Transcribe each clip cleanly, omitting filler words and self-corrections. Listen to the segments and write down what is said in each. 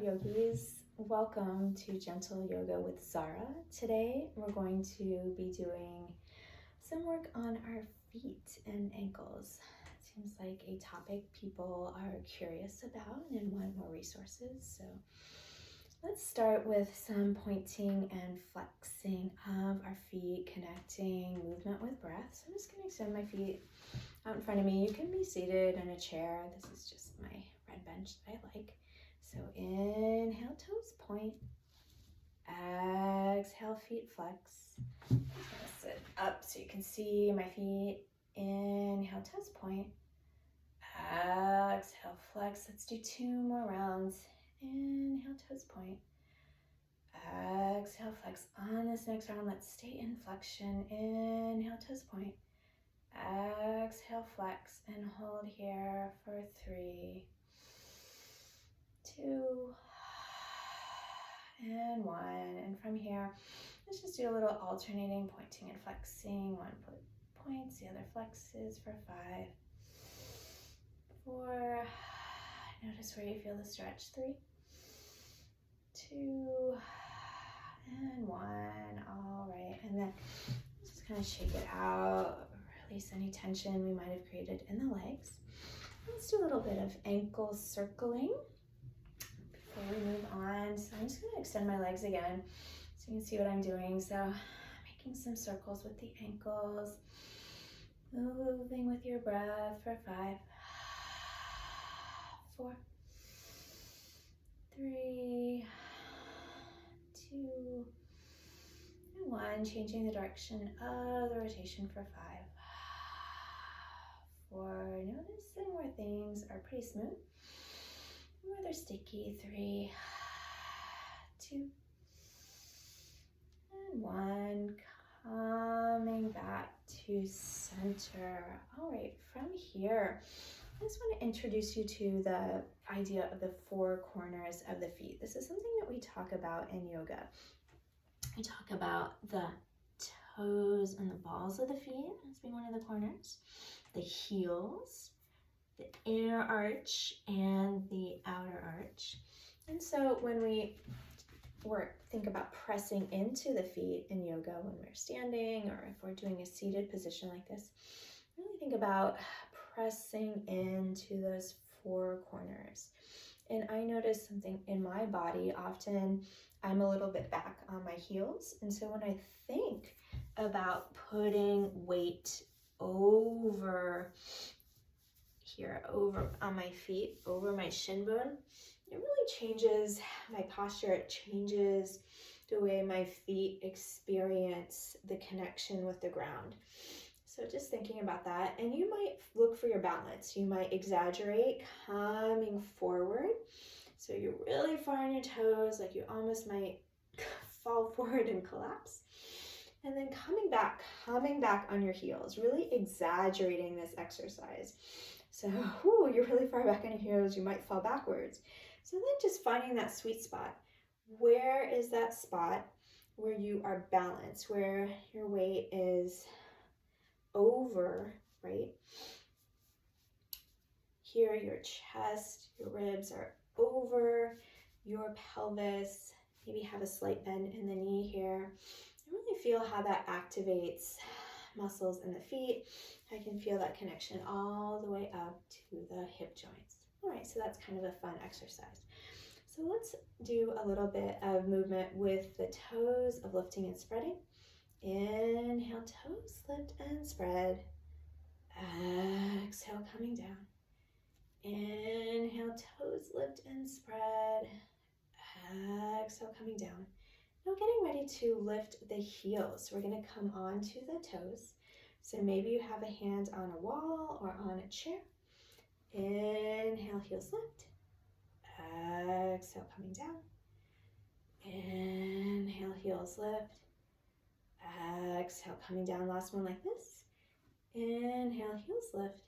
yogis, welcome to Gentle Yoga with Zara. Today we're going to be doing some work on our feet and ankles. It seems like a topic people are curious about and want more resources. So let's start with some pointing and flexing of our feet, connecting movement with breath. So I'm just going to extend my feet out in front of me. You can be seated in a chair. This is just my red bench that I like. So inhale, toes point. Exhale, feet flex. I'm gonna sit up so you can see my feet. Inhale, toes point. Exhale, flex. Let's do 2 more rounds. Inhale, toes point. Exhale, flex. On this next round, let's stay in flexion. Inhale, toes point. Exhale, flex, and hold here for 3, 2, and 1. And from here, let's just do a little alternating, pointing and flexing. One foot points, the other flexes for 5, 4. Notice where you feel the stretch. 3, 2, and 1. All right, and then just kind of shake it out. Release any tension we might have created in the legs. Let's do a little bit of ankle circling before we move on. So I'm just going to extend my legs again so you can see what I'm doing. So making some circles with the ankles, moving with your breath for 5, 4, 3, 2, and 1. Changing the direction of the rotation for 5, 4. Noticing where things are pretty smooth, where they're sticky. 3, 2, and 1. Coming back to center. All right, from here, I just want to introduce you to the idea of the 4 corners of the feet. This is something that we talk about in yoga. We talk about the toes and the balls of the feet as being one of the corners, the heels, the inner arch, and the outer arch. And so when we think about pressing into the feet in yoga when we're standing, or if we're doing a seated position like this, really think about pressing into those 4 corners. And I notice something in my body. Often I'm a little bit back on my heels. And so when I think about putting weight over here, over on my feet, over my shin bone, it really changes my posture. It changes the way my feet experience the connection with the ground. So just thinking about that, and you might look for your balance. You might exaggerate coming forward. So you're really far on your toes, like you almost might fall forward and collapse. And then coming back on your heels, really exaggerating this exercise. So you're really far back on your heels, you might fall backwards. So then just finding that sweet spot. Where is that spot where you are balanced, where your weight is over, right? Here, your chest, your ribs are over your pelvis. Maybe have a slight bend in the knee here. I really feel how that activates muscles in the feet. I can feel that connection all the way up to the hip joints. All right, so that's kind of a fun exercise. So let's do a little bit of movement with the toes of lifting and spreading. Inhale, toes lift and spread. Exhale, coming down. Inhale, toes lift and spread. Exhale, coming down. Now getting ready to lift the heels. We're going to come onto the toes. So maybe you have a hand on a wall or on a chair. Inhale, heels lift. Exhale, coming down. Inhale, heels lift. Exhale, coming down. Last one like this. Inhale, heels lift.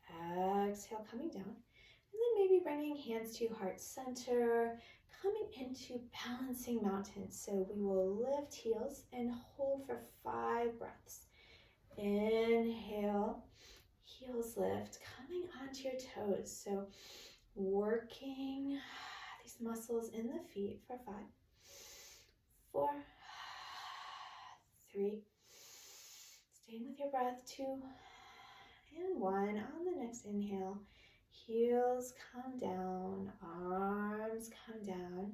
Exhale, coming down. And then maybe bringing hands to heart center, coming into balancing mountain. So we will lift heels and hold for 5 breaths. Inhale, heels lift, coming onto your toes. So working Release muscles in the feet for 5, 4, 3. Staying with your breath, 2, and 1. On the next inhale, heels come down, arms come down.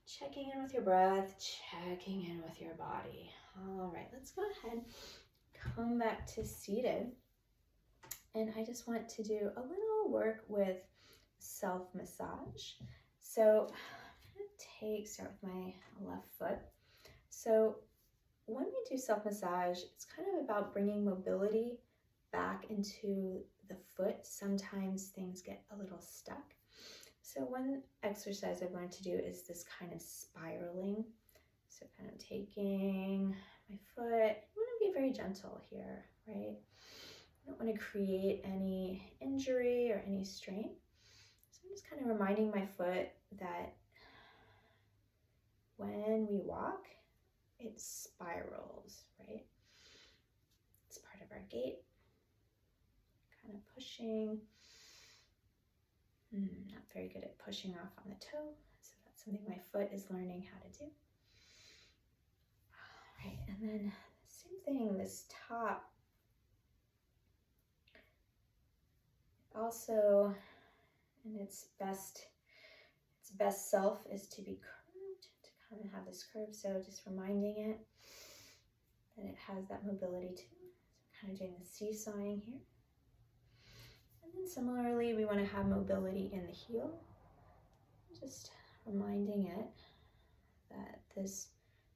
Checking in with your breath, checking in with your body. All right, let's go ahead, come back to seated. And I just want to do a little work with self-massage. So I'm going to start with my left foot. So when we do self-massage, it's kind of about bringing mobility back into the foot. Sometimes things get a little stuck. So one exercise I've learned to do is this kind of spiraling. So kind of taking my foot, I want to be very gentle here, right? I don't want to create any injury or any strain. So I'm just kind of reminding my foot that when we walk, it spirals, right? It's part of our gait. Kind of pushing. Not very good at pushing off on the toe, so that's something my foot is learning how to do. All right, and then same thing, this top. Also, in its best self is to be curved, to kind of have this curve, so just reminding it that it has that mobility too. So kind of doing the seesawing here. And then similarly, we want to have mobility in the heel. Just reminding it that this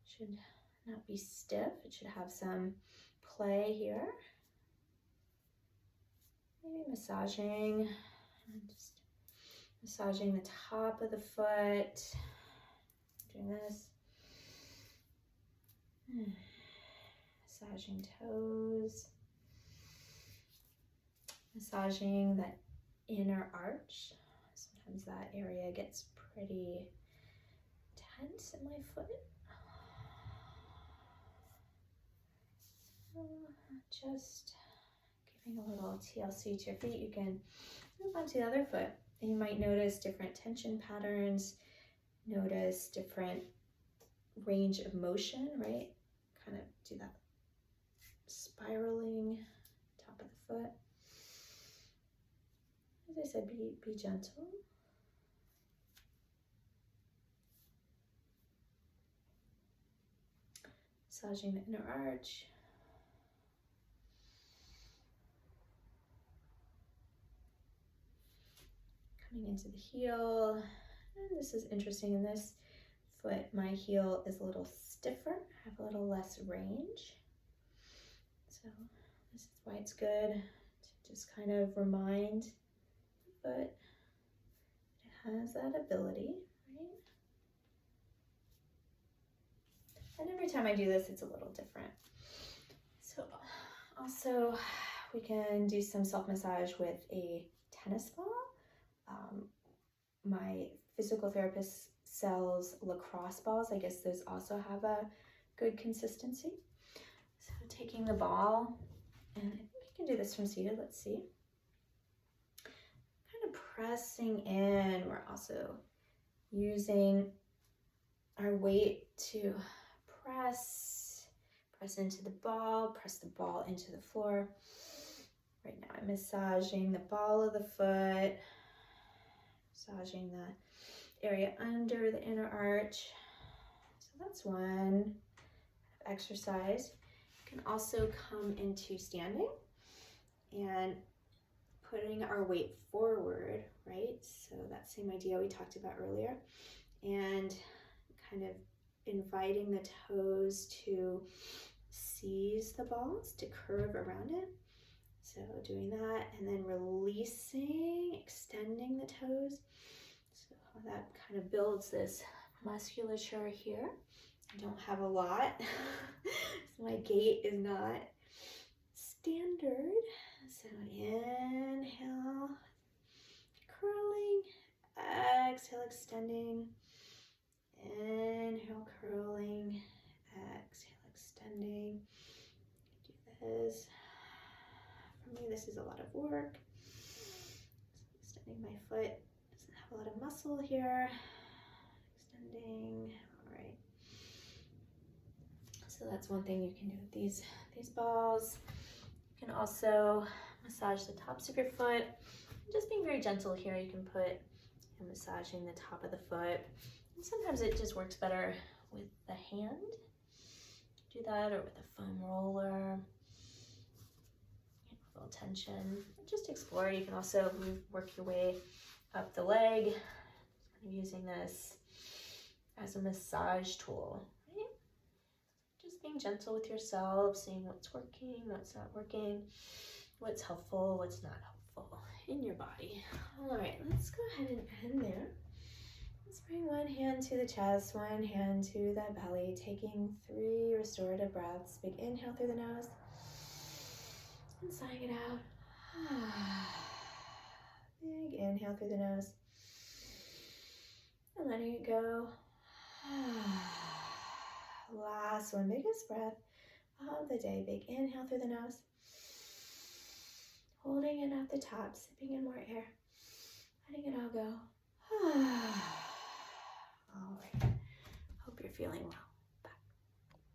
should not be stiff. It should have some play here. Maybe massaging, just massaging the top of the foot. Doing this. Massaging toes. Massaging that inner arch. Sometimes that area gets pretty tense in my foot. So just giving a little TLC to your feet. You can move on to the other foot. And you might notice different tension patterns, notice different range of motion, right? Kind of do that spiraling top of the foot. As I said, be gentle. Massaging the inner arch. Coming into the heel. And this is interesting in this foot, my heel is a little stiffer. I have a little less range. So this is why it's good to just kind of remind the foot that it has that ability, right? And every time I do this, it's a little different. So also we can do some self-massage with a tennis ball. My physical therapist sells lacrosse balls. I guess those also have a good consistency. So taking the ball, and I think you can do this from seated, let's see. Kind of pressing in. We're also using our weight to press into the ball, press the ball into the floor. Right now I'm massaging the ball of the foot, massaging the area under the inner arch. So that's one exercise. You can also come into standing and putting our weight forward, right? So that same idea we talked about earlier, and kind of inviting the toes to seize the balls, to curve around it. So doing that, and then releasing, extending the toes. So that kind of builds this musculature here. I don't have a lot, so my gait is not standard. So inhale, curling, exhale, extending. Inhale, curling, exhale, extending. Do this. For me, this is a lot of work. So extending my foot doesn't have a lot of muscle. muscle here. Extending. All right. So that's one thing you can do with these balls. You can also massage the tops of your foot. Just being very gentle here. You can put and massaging the top of the foot. And sometimes it just works better with the hand. Do that, or with a foam roller. A little tension. Just explore. You can also work your way up the leg. Kind of using this as a massage tool. Right? Just being gentle with yourself, seeing what's working, what's not working, what's helpful, what's not helpful in your body. All right, let's go ahead and end there. Let's bring one hand to the chest, one hand to the belly, taking 3 restorative breaths. Big inhale through the nose and sighing it out. Big inhale through the nose and letting it go. Last one, biggest breath of the day. Big inhale through the nose. Holding it at the top, sipping in more air. Letting it all go. All right. Hope you're feeling well.